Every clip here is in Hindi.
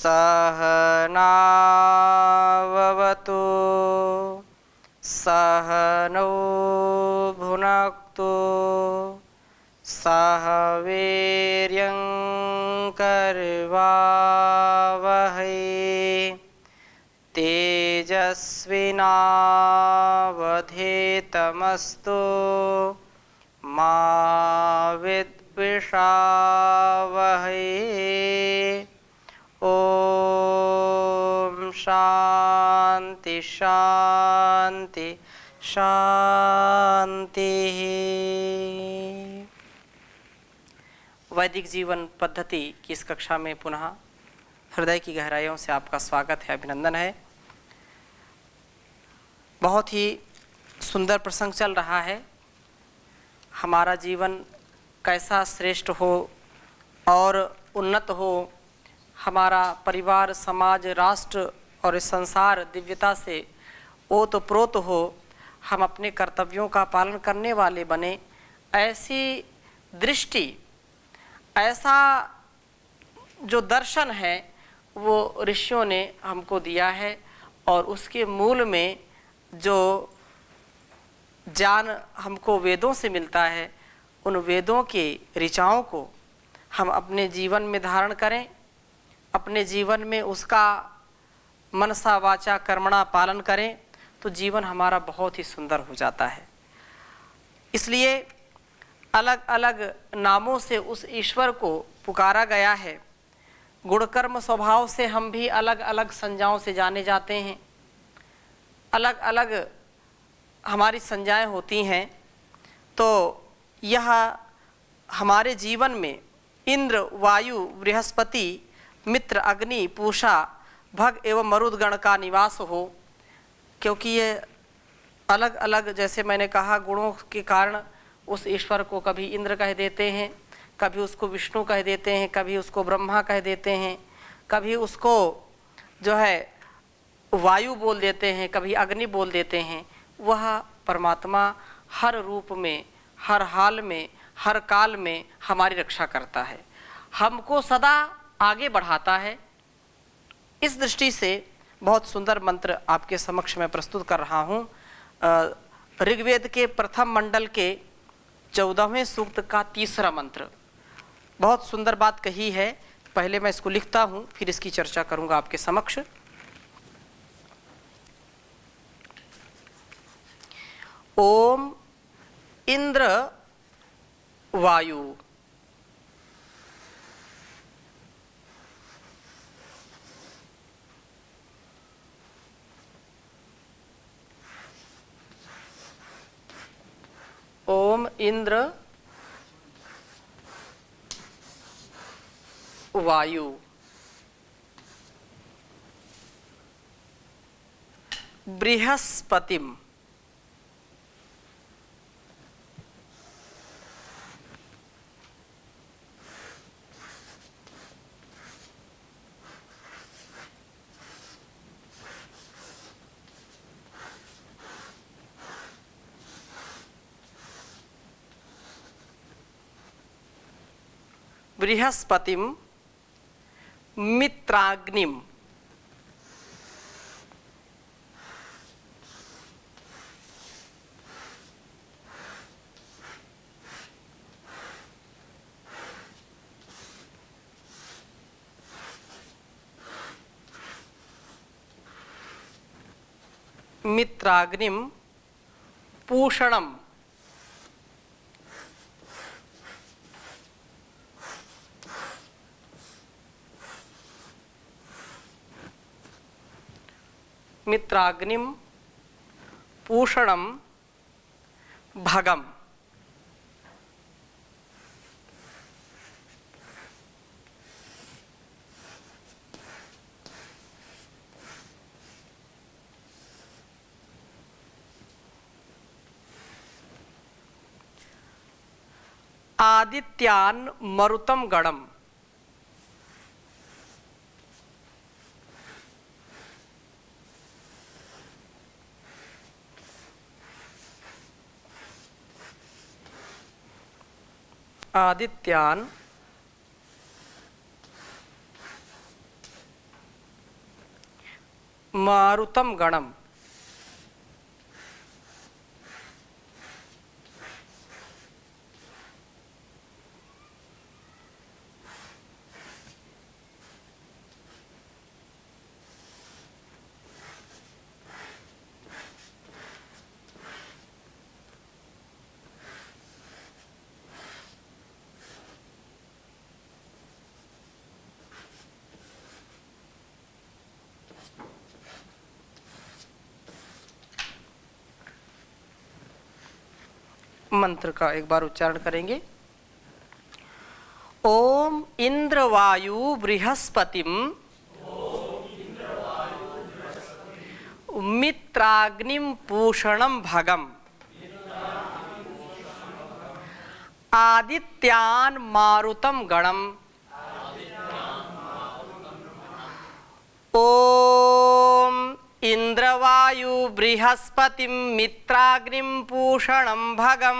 सहनाववतु सहनौ भुनक्तु सह वीर्यं करवावहै तेजस्विनावधीतमस्तु मा विद्विषावहै। ओम शांति शांति शांति। वैदिक जीवन पद्धति की इस कक्षा में पुनः हृदय की गहराइयों से आपका स्वागत है, अभिनंदन है। बहुत ही सुंदर प्रसंग चल रहा है। हमारा जीवन कैसा श्रेष्ठ हो और उन्नत हो, हमारा परिवार, समाज, राष्ट्र और इस संसार दिव्यता से ओतप्रोत हो, हम अपने कर्तव्यों का पालन करने वाले बने, ऐसी दृष्टि, ऐसा जो दर्शन है वो ऋषियों ने हमको दिया है। और उसके मूल में जो ज्ञान हमको वेदों से मिलता है, उन वेदों के ऋचाओं को हम अपने जीवन में धारण करें, अपने जीवन में उसका मनसा वाचा कर्मणा पालन करें, तो जीवन हमारा बहुत ही सुंदर हो जाता है। इसलिए अलग अलग नामों से उस ईश्वर को पुकारा गया है। गुणकर्म स्वभाव से हम भी अलग अलग संज्ञाओं से जाने जाते हैं, अलग अलग हमारी संज्ञाएं होती हैं। तो यह हमारे जीवन में इंद्र, वायु, बृहस्पति, मित्र, अग्नि, पूषा, भग एवं मरुदगण का निवास हो, क्योंकि ये अलग अलग, जैसे मैंने कहा, गुणों के कारण उस ईश्वर को कभी इंद्र कह देते हैं, कभी उसको विष्णु कह देते हैं, कभी उसको ब्रह्मा कह देते हैं, कभी उसको जो है वायु बोल देते हैं, कभी अग्नि बोल देते हैं। वह परमात्मा हर रूप में, हर हाल में, हर काल में हमारी रक्षा करता है, हमको सदा आगे बढ़ाता है। इस दृष्टि से बहुत सुंदर मंत्र आपके समक्ष में प्रस्तुत कर रहा हूँ। ऋग्वेद के प्रथम मंडल के 14वें सूक्त का तीसरा मंत्र। बहुत सुंदर बात कही है। पहले मैं इसको लिखता हूँ, फिर इसकी चर्चा करूँगा आपके समक्ष। ओम इंद्र वायु ओम इंद्र वायु बृहस्पतिम बृहस्पतिम मित्राग्निम मित्राग्निम पूषणम मित्राग्निम पूषणम भगम। आदित्यान मरुतम गणम आदित्यान मारुतम गणम। मंत्र का एक बार उच्चारण करेंगे। ओम इंद्र वायु बृहस्पतिम मित्राग्निम पूषणम भगम आदित्यान मारुतम गणम। ओम इंद्रवायु बृहस्पतिम मित्राग्निम पूषणम भगम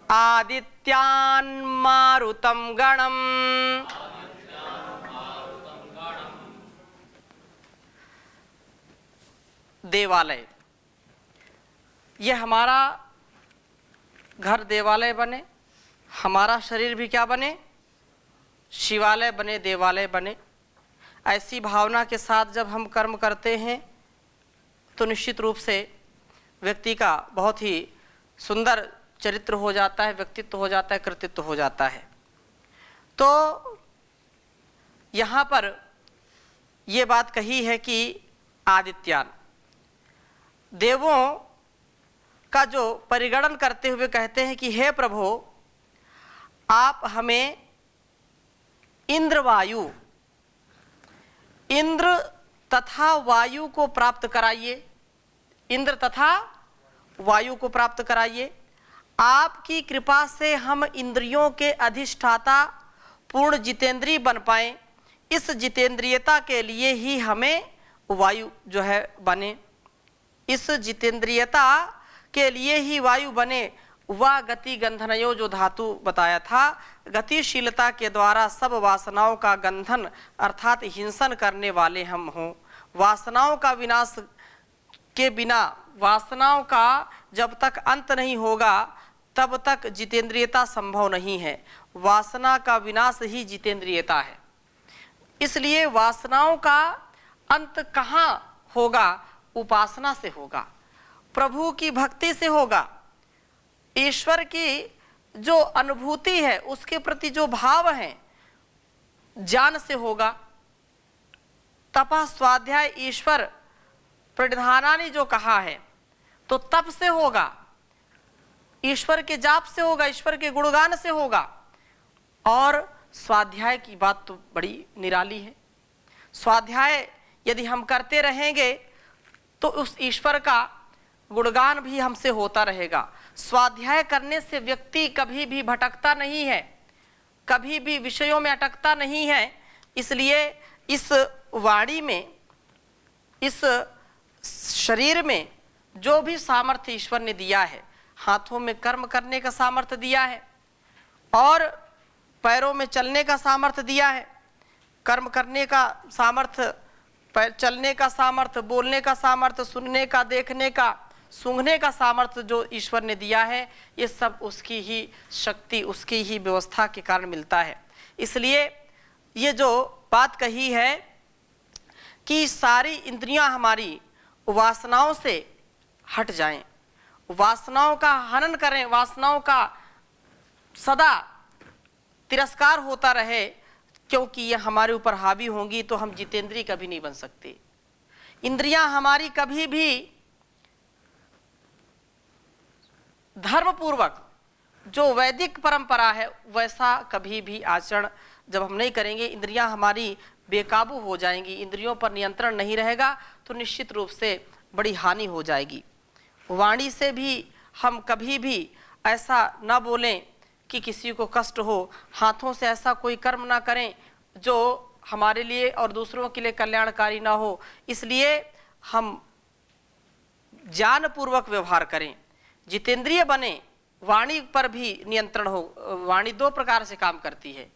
आदित्यान मारुतम गणम। देवालय, यह हमारा घर देवालय बने, हमारा शरीर भी क्या बने, शिवालय बने, देवालय बने। ऐसी भावना के साथ जब हम कर्म करते हैं तो निश्चित रूप से व्यक्ति का बहुत ही सुंदर चरित्र हो जाता है, व्यक्तित्व हो जाता है, कृतित्व हो जाता है। तो यहाँ पर ये बात कही है कि आदित्यान, देवों का जो परिगणन करते हुए कहते हैं कि हे प्रभु, आप हमें इंद्र वायु, इंद्र तथा वायु को प्राप्त कराइए, इंद्र तथा वायु को प्राप्त कराइए। आपकी कृपा से हम इंद्रियों के अधिष्ठाता पूर्ण जितेंद्रिय बन पाएं। इस जितेंद्रियता के लिए ही हमें वायु जो है बने, इस जितेंद्रियता के लिए ही वायु बने। वह गति गंधनयो जो धातु बताया था, गतिशीलता के द्वारा सब वासनाओं का गंधन अर्थात हिंसन करने वाले हम हों। वासनाओं का विनाश के बिना, वासनाओं का जब तक अंत नहीं होगा तब तक जितेंद्रियता संभव नहीं है। वासना का विनाश ही जितेंद्रियता है। इसलिए वासनाओं का अंत कहाँ होगा? उपासना से होगा, प्रभु की भक्ति से होगा, ईश्वर की जो अनुभूति है उसके प्रति जो भाव है ज्ञान से होगा। तपः स्वाध्याय ईश्वर प्रणिधानानि जो कहा है तो तप से होगा, ईश्वर के जाप से होगा, ईश्वर के गुणगान से होगा। और स्वाध्याय की बात तो बड़ी निराली है। स्वाध्याय यदि हम करते रहेंगे तो उस ईश्वर का गुणगान भी हमसे होता रहेगा। स्वाध्याय करने से व्यक्ति कभी भी भटकता नहीं है, कभी भी विषयों में अटकता नहीं है। इसलिए इस वाणी में, इस शरीर में जो भी सामर्थ्य ईश्वर ने दिया है, हाथों में कर्म करने का सामर्थ्य दिया है और पैरों में चलने का सामर्थ्य दिया है, कर्म करने का सामर्थ्य, पैर चलने का सामर्थ्य, बोलने का सामर्थ्य, सुनने का, देखने का, सूंघने का सामर्थ्य जो ईश्वर ने दिया है, ये सब उसकी ही शक्ति, उसकी ही व्यवस्था के कारण मिलता है। इसलिए ये जो बात कही है कि सारी इंद्रियां हमारी वासनाओं से हट जाएं, वासनाओं का हनन करें, वासनाओं का सदा तिरस्कार होता रहे, क्योंकि ये हमारे ऊपर हावी होंगी तो हम जितेंद्रिय कभी नहीं बन सकते। इंद्रियां हमारी कभी भी धर्मपूर्वक जो वैदिक परंपरा है वैसा कभी भी आचरण जब हम नहीं करेंगे, इंद्रियां हमारी बेकाबू हो जाएंगी, इंद्रियों पर नियंत्रण नहीं रहेगा तो निश्चित रूप से बड़ी हानि हो जाएगी। वाणी से भी हम कभी भी ऐसा न बोलें कि किसी को कष्ट हो, हाथों से ऐसा कोई कर्म ना करें जो हमारे लिए और दूसरों के लिए कल्याणकारी ना हो। इसलिए हम ज्ञानपूर्वक व्यवहार करें, जितेंद्रिय बने, वाणी पर भी नियंत्रण हो। वाणी दो प्रकार से काम करती है,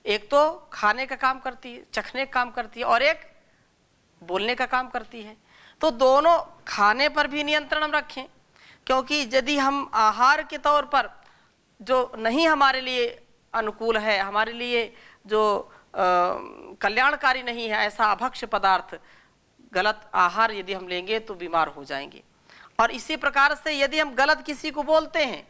एक तो खाने का काम करती है, चखने का काम करती है, और एक बोलने का काम करती है। तो दोनों, खाने पर भी नियंत्रण हम रखें, क्योंकि यदि हम आहार के तौर पर जो नहीं हमारे लिए अनुकूल है, हमारे लिए जो कल्याणकारी नहीं है, ऐसा अभक्ष्य पदार्थ, गलत आहार यदि हम लेंगे तो बीमार हो जाएंगे। और इसी प्रकार से यदि हम गलत किसी को बोलते हैं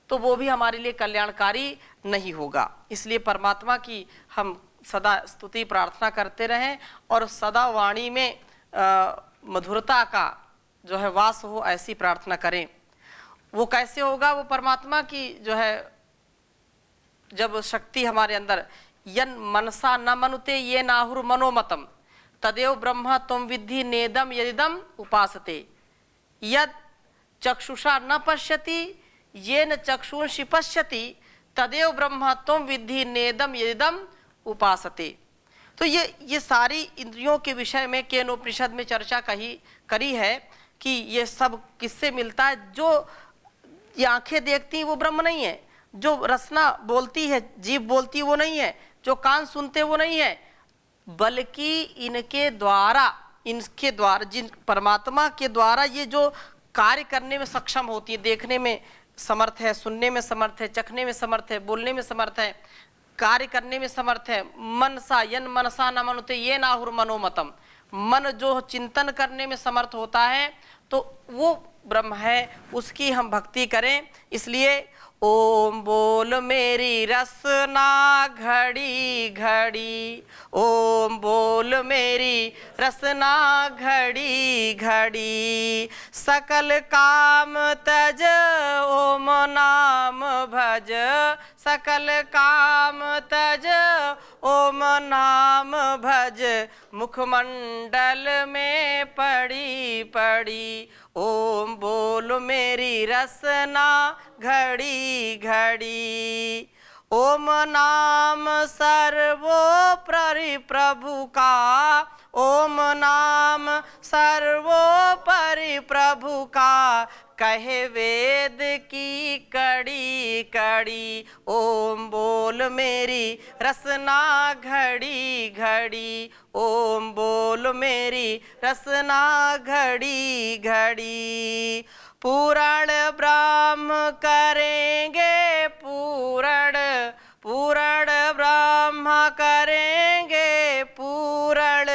तो वो भी हमारे लिए कल्याणकारी नहीं होगा। इसलिए परमात्मा की हम सदा स्तुति प्रार्थना करते रहें और सदा वाणी में मधुरता का जो है वास हो, ऐसी प्रार्थना करें। वो कैसे होगा? वो परमात्मा की जो है जब शक्ति हमारे अंदर, यन मनसा न मनुते ये नाहुर मनोमतम तदेव ब्रह्म तुम विद्धि नेदम यदिदम उपासते, यद चक्षुषा न पश्यति ये न चक्षुषि पश्यति तदेव ब्रह्म तुम विद्धि नेदम यदिदम उपासते। तो ये सारी इंद्रियों के विषय में केनोपनिषद में चर्चा करी है कि ये सब किससे मिलता है। जो ये आंखें देखती हैं वो ब्रह्म नहीं है, जो रसना बोलती है, जीभ बोलती है वो नहीं है, जो कान सुनते वो नहीं है, बल्कि इनके द्वारा जिन परमात्मा के द्वारा ये जो कार्य करने में सक्षम होती है, देखने में समर्थ है, सुनने में समर्थ है, चखने में समर्थ है, बोलने में समर्थ है, कार्य करने में समर्थ है। मनसा यन मनसा न मनुते ये नाहुर मनोमतम, मन जो चिंतन करने में समर्थ होता है तो वो ब्रह्म है, उसकी हम भक्ति करें। इसलिए ओम बोल मेरी रसना घड़ी घड़ी, ओम बोल मेरी रसना घड़ी घड़ी, सकल काम तज ओम नाम भज, सकल काम तज ओम नाम भज, मुखमंडल में पड़ी पड़ी, ओम बोल मेरी रसना घड़ी घड़ी। ओम नाम सर्वोपरि प्रभु का, ओम नाम सर्वोपरि प्रभु का, कहे वेद की कड़ी कड़ी, ओम बोल मेरी रसना घड़ी घड़ी, ओम बोल मेरी रसना घड़ी घड़ी। पूरण ब्रह्म करेंगे पूरण, पूरण ब्रह्म करेंगे पूरण,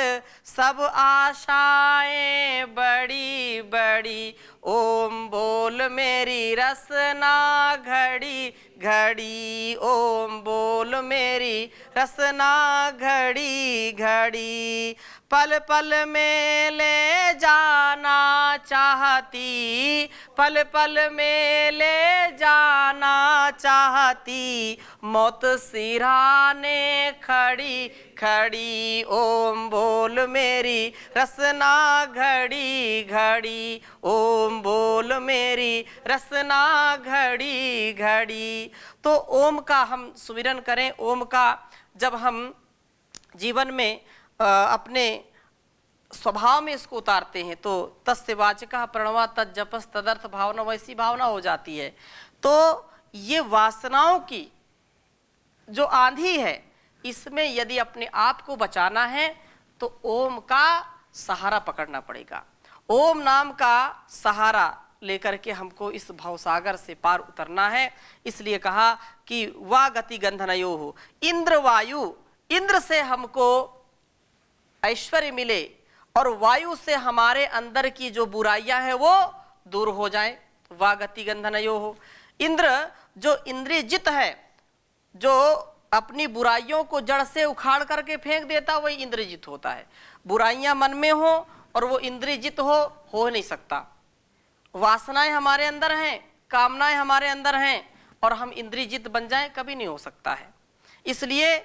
सब आशाएं बड़ी बड़ी, ओम बोल मेरी रसना घड़ी घड़ी, ओम बोल मेरी रसना घड़ी घड़ी। पल पल में ले जाना चाहती, पल पल में ले जाना चाहती, मौत सिरहाने खड़ी खड़ी, ओम बोल मेरी रसना घड़ी घड़ी, ओम बोल मेरी रसना घड़ी घड़ी। तो ओम का हम सुमिरन करें। ओम का जब हम जीवन में अपने स्वभाव में इसको उतारते हैं तो तस्य वाचकः प्रणवा तज्जपस तदर्थ भावना, वैसी भावना हो जाती है। तो ये वासनाओं की जो आंधी है, इसमें यदि अपने आप को बचाना है तो ओम का सहारा पकड़ना पड़ेगा। ओम नाम का सहारा लेकर के हमको इस भवसागर से पार उतरना है। इसलिए कहा कि वा गति गंधनयो हो, इंद्र वायु, इंद्र से हमको ऐश्वर्य मिले और वायु से हमारे अंदर की जो बुराइयां हैं वो दूर हो जाएं। वा गति गंधनयो हो, इंद्र जो इंद्रिय जित है, जो अपनी बुराइयों को जड़ से उखाड़ करके फेंक देता, वही इंद्रियजित होता है। बुराइयां मन में हो और वो इंद्रियजित हो नहीं सकता। वासनाएं हमारे अंदर हैं, कामनाएं हमारे अंदर हैं और हम इंद्रियजित बन जाएं, कभी नहीं हो सकता है। इसलिए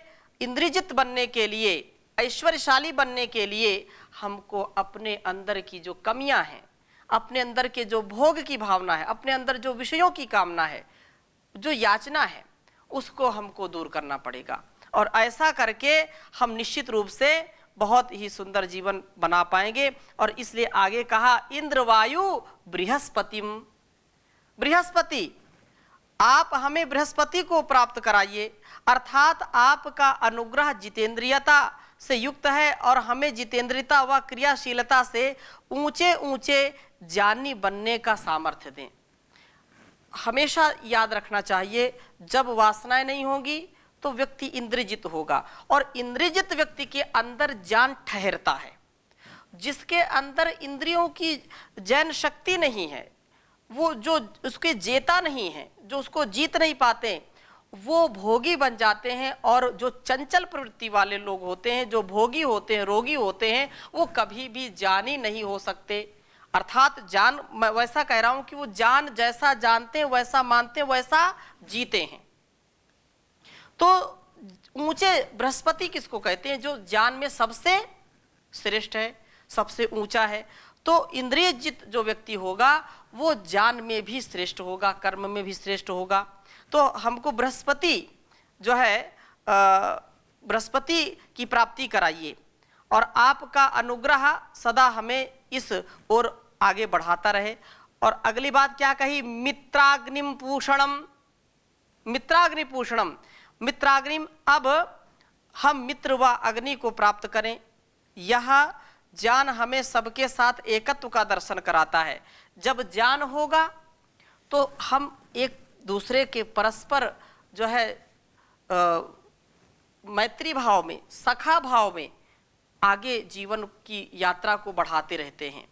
इंद्रियजित बनने के लिए, ऐश्वर्यशाली बनने के लिए हमको अपने अंदर की जो कमियां हैं, अपने अंदर के जो भोग की भावना है, अपने अंदर जो विषयों की कामना है, जो याचना है, उसको हमको दूर करना पड़ेगा। और ऐसा करके हम निश्चित रूप से बहुत ही सुंदर जीवन बना पाएंगे। और इसलिए आगे कहा इंद्र वायु बृहस्पतिम, बृहस्पति आप हमें बृहस्पति को प्राप्त कराइए, अर्थात आपका अनुग्रह जितेंद्रियता से युक्त है और हमें जितेंद्रियता व क्रियाशीलता से ऊंचे ऊंचे ज्ञानी बनने का सामर्थ्य दें। हमेशा याद रखना चाहिए, जब वासनाएं नहीं होंगी तो व्यक्ति इंद्रियजित होगा, और इंद्रियजित व्यक्ति के अंदर ज्ञान ठहरता है। जिसके अंदर इंद्रियों की जैन शक्ति नहीं है, वो जो उसके जेता नहीं है, जो उसको जीत नहीं पाते, वो भोगी बन जाते हैं। और जो चंचल प्रवृत्ति वाले लोग होते हैं, जो भोगी होते हैं, रोगी होते हैं, वो कभी भी ज्ञानी नहीं हो सकते। अर्थात जान, मैं वैसा कह रहा हूं कि वो जान जैसा जानते हैं वैसा मानते हैं वैसा जीते हैं। तो ऊंचे बृहस्पति किसको कहते हैं? जो ज्ञान में सबसे श्रेष्ठ है, सबसे ऊंचा है। तो इंद्रियजित जो व्यक्ति होगा वो ज्ञान में भी श्रेष्ठ होगा, कर्म में भी श्रेष्ठ होगा। तो हमको बृहस्पति जो है, बृहस्पति की प्राप्ति कराइए और आपका अनुग्रह सदा हमें इस ओर आगे बढ़ाता रहे। और अगली बात क्या कही? मित्राग्निम पूषणम, मित्राग्नि पूषणम, मित्राग्निम। अब हम मित्र व अग्नि को प्राप्त करें। यह ज्ञान हमें सबके साथ एकत्व का दर्शन कराता है। जब ज्ञान होगा तो हम एक दूसरे के परस्पर जो है मैत्री भाव में, सखा भाव में आगे जीवन की यात्रा को बढ़ाते रहते हैं।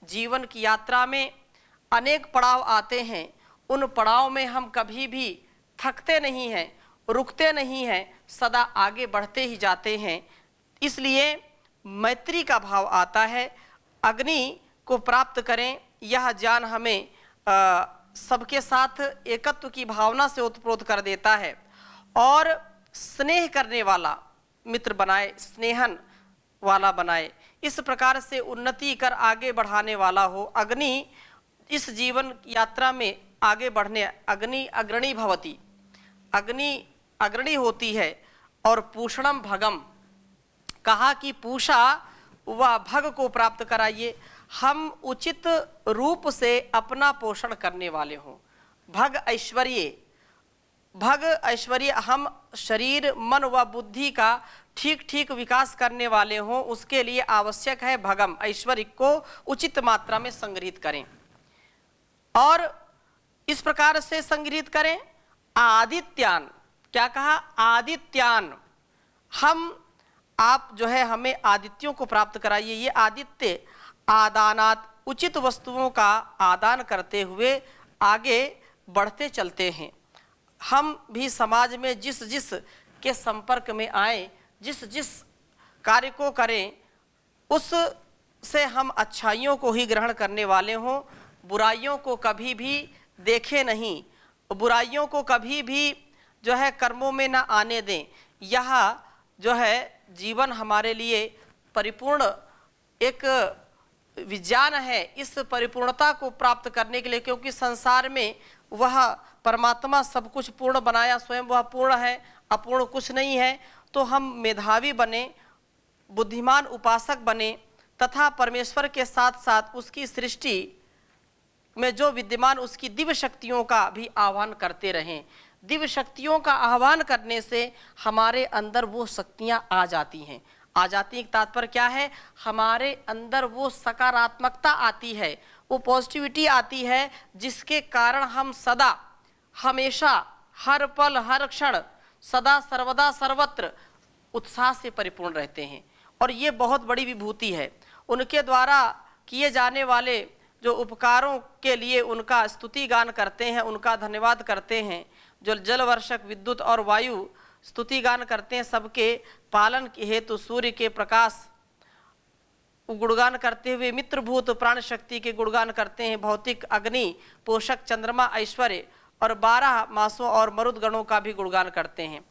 जीवन की यात्रा में अनेक पड़ाव आते हैं, उन पड़ाव में हम कभी भी थकते नहीं हैं, रुकते नहीं हैं, सदा आगे बढ़ते ही जाते हैं। इसलिए मैत्री का भाव आता है। अग्नि को प्राप्त करें, यह ज्ञान हमें सबके साथ एकत्व की भावना से ओतप्रोत कर देता है और स्नेह करने वाला मित्र बनाए, स्नेहन वाला बनाए, इस प्रकार से उन्नति कर आगे बढ़ाने वाला हो। अग्नि इस जीवन यात्रा में आगे बढ़ने, अग्नि अग्रणी भवति, अग्नि अग्रणी होती है। और पूषणम भगम, कहा कि पूषा व भग को प्राप्त कराइए, हम उचित रूप से अपना पोषण करने वाले हों। भग ऐश्वर्य, भग ऐश्वर्य, हम शरीर मन व बुद्धि का ठीक ठीक विकास करने वाले हों, उसके लिए आवश्यक है भगम, ऐश्वर्य को उचित मात्रा में संग्रहित करें। और इस प्रकार से संग्रहित करें। आदित्यान, क्या कहा? आदित्यान, हम आप जो है हमें आदित्यों को प्राप्त कराइए। ये आदित्य आदानात, उचित वस्तुओं का आदान करते हुए आगे बढ़ते चलते हैं। हम भी समाज में जिस जिस के संपर्क में आए, जिस जिस कार्य को करें, उस से हम अच्छाइयों को ही ग्रहण करने वाले हों, बुराइयों को कभी भी देखें नहीं, बुराइयों को कभी भी जो है कर्मों में ना आने दें। यह जो है जीवन हमारे लिए परिपूर्ण एक विज्ञान है। इस परिपूर्णता को प्राप्त करने के लिए, क्योंकि संसार में वह परमात्मा सब कुछ पूर्ण बनाया, स्वयं वह पूर्ण है, अपूर्ण कुछ नहीं है। तो हम मेधावी बने, बुद्धिमान उपासक बने तथा परमेश्वर के साथ साथ उसकी सृष्टि में जो विद्यमान उसकी दिव्य शक्तियों का भी आह्वान करते रहें। दिव्य शक्तियों का आह्वान करने से हमारे अंदर वो शक्तियाँ आ जाती हैं। आ जाती का तात्पर्य क्या है? हमारे अंदर वो सकारात्मकता आती है, वो पॉजिटिविटी आती है, जिसके कारण हम सदा हमेशा हर पल हर क्षण सदा सर्वदा सर्वत्र उत्साह से परिपूर्ण रहते हैं। और ये बहुत बड़ी विभूति है। उनके द्वारा किए जाने वाले जो उपकारों के लिए उनका स्तुति गान करते हैं, उनका धन्यवाद करते हैं। जो जल वर्षक विद्युत और वायु स्तुति गान करते हैं, सबके पालन के हेतु सूर्य के प्रकाश गुणगान करते हुए मित्रभूत प्राण शक्ति के गुणगान करते हैं। भौतिक अग्नि पोषक चंद्रमा ऐश्वर्य और 12 मासों और मरुद गणों का भी गुणगान करते हैं।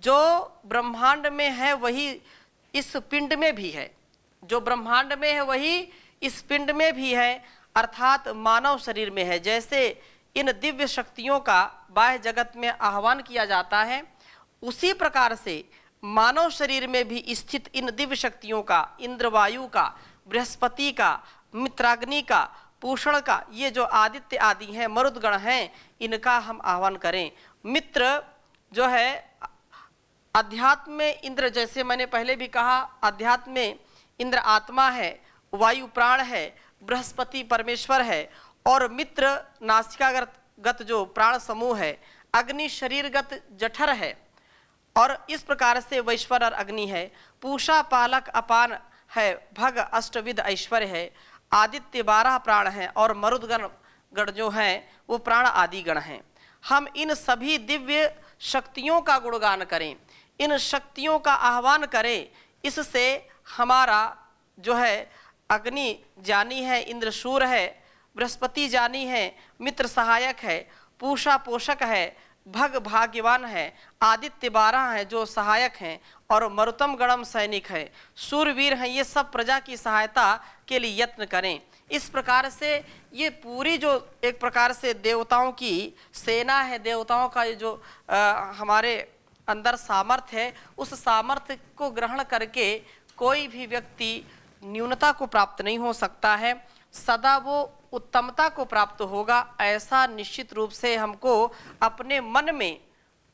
जो ब्रह्मांड में है वही इस पिंड में भी है, जो ब्रह्मांड में है वही इस पिंड में भी है, अर्थात मानव शरीर में है। जैसे इन दिव्य शक्तियों का बाह्य जगत में आह्वान किया जाता है, उसी प्रकार से मानव शरीर में भी स्थित इन दिव्य शक्तियों का, इंद्रवायु का, बृहस्पति का, मित्राग्नि का, पूषण का, ये जो आदित्य आदि हैं, मरुदगण हैं, इनका हम आह्वान करें। मित्र जो है अध्यात्म में इंद्र, जैसे मैंने पहले भी कहा, अध्यात्म में इंद्र आत्मा है, वायु प्राण है, बृहस्पति परमेश्वर है, और मित्र नासिकागत जो प्राण समूह है, अग्नि शरीरगत जठर है, और इस प्रकार से वैश्वर और अग्नि है। पूषा पालक अपान है, भग अष्टविध ऐश्वर्य है, आदित्य 12 प्राण हैं, और मरुदगण जो हैं वो प्राण आदि गण हैं। हम इन सभी दिव्य शक्तियों का गुणगान करें, इन शक्तियों का आह्वान करें। इससे हमारा जो है अग्नि जानी है, इंद्र शूर है, बृहस्पति जानी है, मित्र सहायक है, पूषा पोषक है, भग भाग्यवान है, आदित्य 12 है जो सहायक हैं, और मरुतम गणम सैनिक है, सूरवीर हैं। ये सब प्रजा की सहायता के लिए यत्न करें। इस प्रकार से ये पूरी जो एक प्रकार से देवताओं की सेना है, देवताओं का ये जो हमारे अंदर सामर्थ्य है, उस सामर्थ्य को ग्रहण करके कोई भी व्यक्ति न्यूनता को प्राप्त नहीं हो सकता है, सदा वो उत्तमता को प्राप्त होगा। ऐसा निश्चित रूप से हमको अपने मन में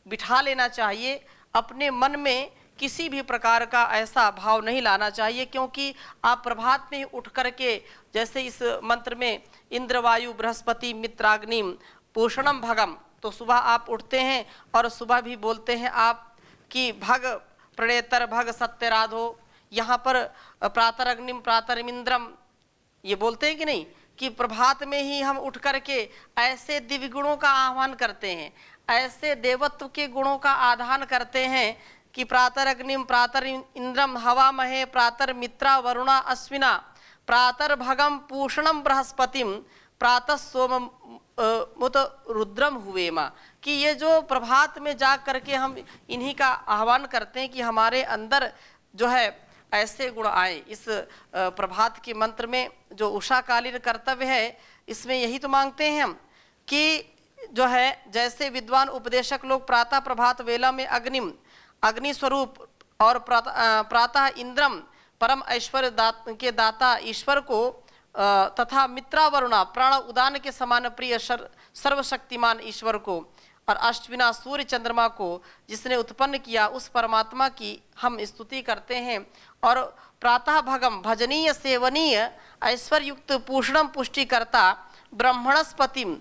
बिठा लेना चाहिए। अपने मन में किसी भी प्रकार का ऐसा भाव नहीं लाना चाहिए, क्योंकि आप प्रभात में उठ करके, जैसे इस मंत्र में इंद्र वायु बृहस्पति मित्राग्निम पूषणम भगम, तो सुबह आप उठते हैं और सुबह भी बोलते हैं आप कि भग प्रणेतर भग सत्यराधो। यहाँ पर प्रातरग्निम प्रातरमिंद्रम ये बोलते हैं कि नहीं, कि प्रभात में ही हम उठ करके ऐसे दिव्य गुणों का आह्वान करते हैं, ऐसे देवत्व के गुणों का आधान करते हैं कि प्रातर अग्निम प्रातर इंद्रम हवा महे प्रातर मित्रा वरुणा अश्विना प्रातर भगम पूषणम बृहस्पतिम प्रातः सोम मुत रुद्रम हुएमा। कि ये जो प्रभात में जाग करके हम इन्हीं का आह्वान करते हैं कि हमारे अंदर जो है ऐसे गुण आए। इस प्रभात के मंत्र में जो उषाकालीन कर्तव्य है, इसमें यही तो मांगते हैं हम कि जो है जैसे विद्वान उपदेशक लोग प्रातः प्रभात वेला में अग्नि स्वरूप और प्रातः इंद्रम परम ऐश्वर्य के दाता ईश्वर को तथा मित्रा वरुणा प्राण उदान के समान प्रिय सर्वशक्तिमान ईश्वर को और अष्टविना सूर्य चंद्रमा को जिसने उत्पन्न किया उस परमात्मा की हम स्तुति करते हैं। और प्रातः भगम भजनीय सेवनीय ऐश्वर्य युक्त पूषणम पुष्टिकर्ता ब्रह्मणस्पतिम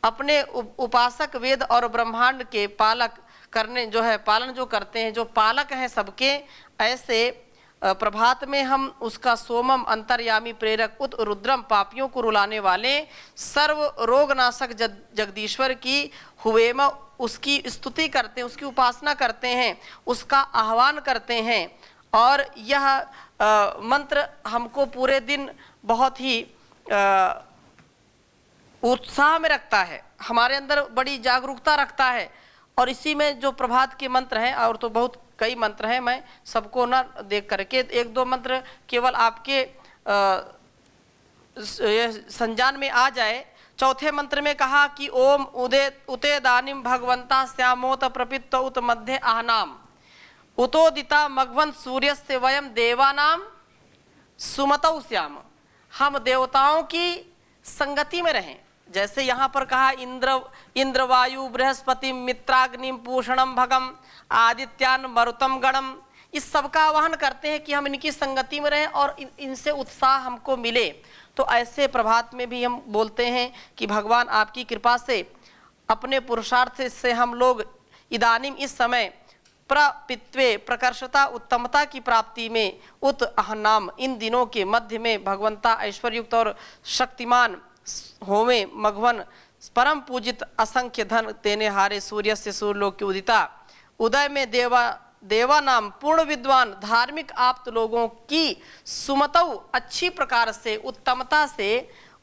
अपने उपासक वेद और ब्रह्मांड के पालक करने जो है पालन जो करते हैं, जो पालक हैं सबके, ऐसे प्रभात में हम उसका सोमम अंतर्यामी प्रेरक उत रुद्रम पापियों को रुलाने वाले सर्व रोगनाशक जगदीश्वर की हुएम उसकी स्तुति करते हैं, उसकी उपासना करते हैं, उसका आह्वान करते हैं। और यह मंत्र हमको पूरे दिन बहुत ही उत्साह में रखता है, हमारे अंदर बड़ी जागरूकता रखता है। और इसी में जो प्रभात के मंत्र हैं, और तो बहुत कई मंत्र हैं, मैं सबको ना देख करके एक दो मंत्र केवल आपके संज्ञान में आ जाए। चौथे मंत्र में कहा कि ओम उते दानिम भगवंता श्यामोत प्रपित्त उत मध्य आहनाम उतोदिता मघवंत सूर्य से वयम देवानाम सुमतौ श्याम। हम देवताओं की संगति में रहें। जैसे यहाँ पर कहा इंद्र वायु बृहस्पति मित्राग्निम पूषणम भगम आदित्यान मरुतम गणम, इस सब का आह्वान करते हैं कि हम इनकी संगति में रहें और इनसे उत्साह हमको मिले। तो ऐसे प्रभात में भी हम बोलते हैं कि भगवान आपकी कृपा से अपने पुरुषार्थ से हम लोग इदानीम इस समय प्रपित्वे प्रकर्षता उत्तमता की प्राप्ति में उत अहनाम इन दिनों के मध्य में भगवंता ऐश्वर्युक्त और शक्तिमान होवे मघवन परम पूजित असंख्य धन तेने हारे सूर्य से सूर्यलोक की उदिता उदय में देवा नाम पूर्ण विद्वान धार्मिक आप्त लोगों की सुमतौ अच्छी प्रकार से उत्तमता से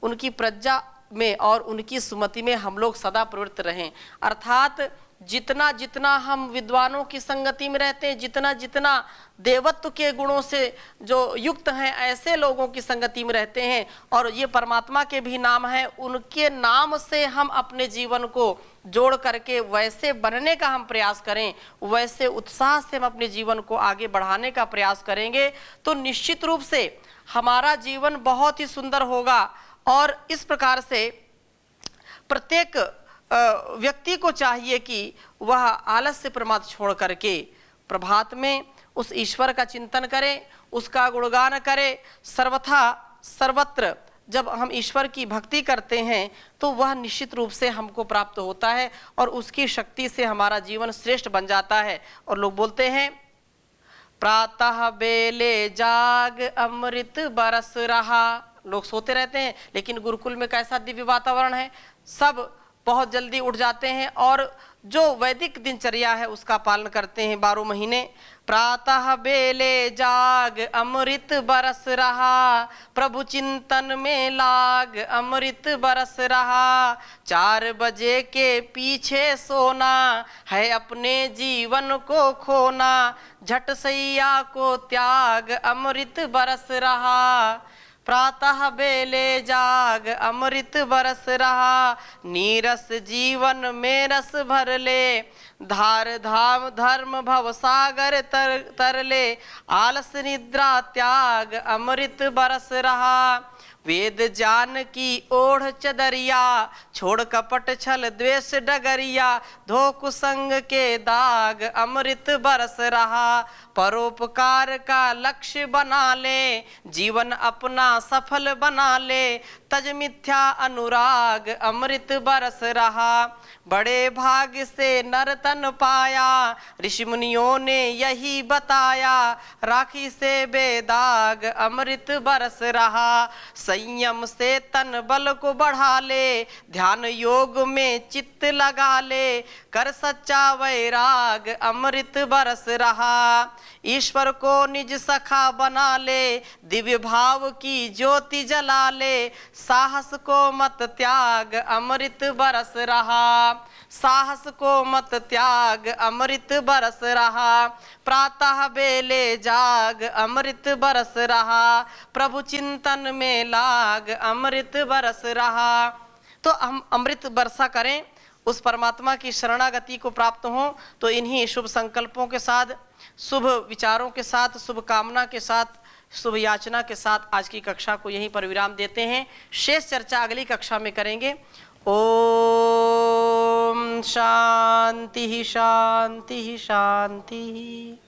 उनकी प्रज्ञा में और उनकी सुमति में हम लोग सदा प्रवृत्त रहें। अर्थात जितना जितना हम विद्वानों की संगति में रहते हैं, जितना जितना देवत्व के गुणों से जो युक्त हैं ऐसे लोगों की संगति में रहते हैं, और ये परमात्मा के भी नाम हैं, उनके नाम से हम अपने जीवन को जोड़ करके वैसे बनने का हम प्रयास करें, वैसे उत्साह से हम अपने जीवन को आगे बढ़ाने का प्रयास करेंगे, तो निश्चित रूप से हमारा जीवन बहुत ही सुंदर होगा और इस प्रकार से प्रत्येक व्यक्ति को चाहिए कि वह आलस्य प्रमाद छोड़ करके प्रभात में उस ईश्वर का चिंतन करे, उसका गुणगान करे। सर्वथा सर्वत्र जब हम ईश्वर की भक्ति करते हैं तो वह निश्चित रूप से हमको प्राप्त होता है और उसकी शक्ति से हमारा जीवन श्रेष्ठ बन जाता है। और लोग बोलते हैं प्रातः बेले जाग अमृत बरस रहा। लोग सोते रहते हैं, लेकिन गुरुकुल में कैसा दिव्य वातावरण है, सब बहुत जल्दी उठ जाते हैं और जो वैदिक दिनचर्या है उसका पालन करते हैं 12 महीने। प्रातः बेले जाग अमृत बरस रहा, प्रभु चिंतन में लाग अमृत बरस रहा। 4 बजे के पीछे सोना है अपने जीवन को खोना, झट सैया को त्याग अमृत बरस रहा। प्रातः बेले जाग अमृत बरस रहा, नीरस जीवन में रस भर ले। धार धाम धर्म भव सागर तरले, आलस निद्रा त्याग अमृत बरस रहा। वेद जान की ओढ़ चदरिया, छोड़ कपट छल द्वेष डगरिया। धो कुसंग के दाग अमृत बरस रहा, परोपकार का लक्ष्य बना ले। जीवन अपना सफल बना ले, तज मिथ्या अनुराग अमृत बरस रहा। बड़े भाग से नर तन पाया, ऋषि मुनियों ने यही बताया। राखी से बेदाग अमृत बरस रहा, संयम से तन बल को बढ़ा ले। ध्यान योग में चित्त लगा ले, कर सच्चा वैराग अमृत बरस रहा। ईश्वर को निज सखा बना ले, दिव्य भाव की ज्योति जला ले। साहस को मत त्याग अमृत बरस रहा, साहस को मत त्याग अमृत बरस रहा। प्रातः बेले जाग अमृत बरस रहा, प्रभु चिंतन में लाग अमृत बरस रहा। तो हम अमृत वर्षा करें, उस परमात्मा की शरणागति को प्राप्त हों। तो इन्हीं शुभ संकल्पों के साथ, शुभ विचारों के साथ, शुभ कामना के साथ, शुभ याचना के साथ आज की कक्षा को यहीं पर विराम देते हैं। शेष चर्चा अगली कक्षा में करेंगे। ओम शांति शांति शांति।